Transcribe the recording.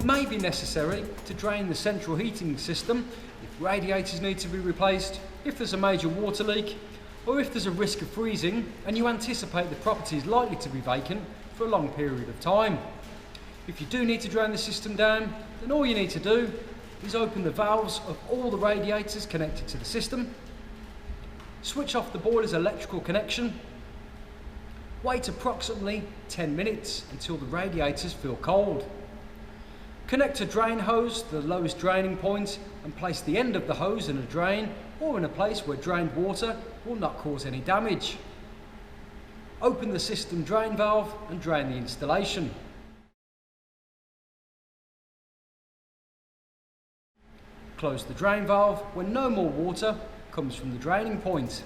may be necessary to drain the central heating system if radiators need to be replaced, if there's a major water leak, or if there's a risk of freezing and you anticipate the property is likely to be vacant for a long period of time. If you do need to drain the system down, then all you need to do is open the valves of all the radiators connected to the system, switch off the boiler's electrical connection, wait approximately 10 minutes until the radiators feel cold. Connect a drain hose to the lowest draining point and place the end of the hose in a drain or in a place where drained water will not cause any damage. Open the system drain valve and drain the installation. Close the drain valve when no more water comes from the draining point.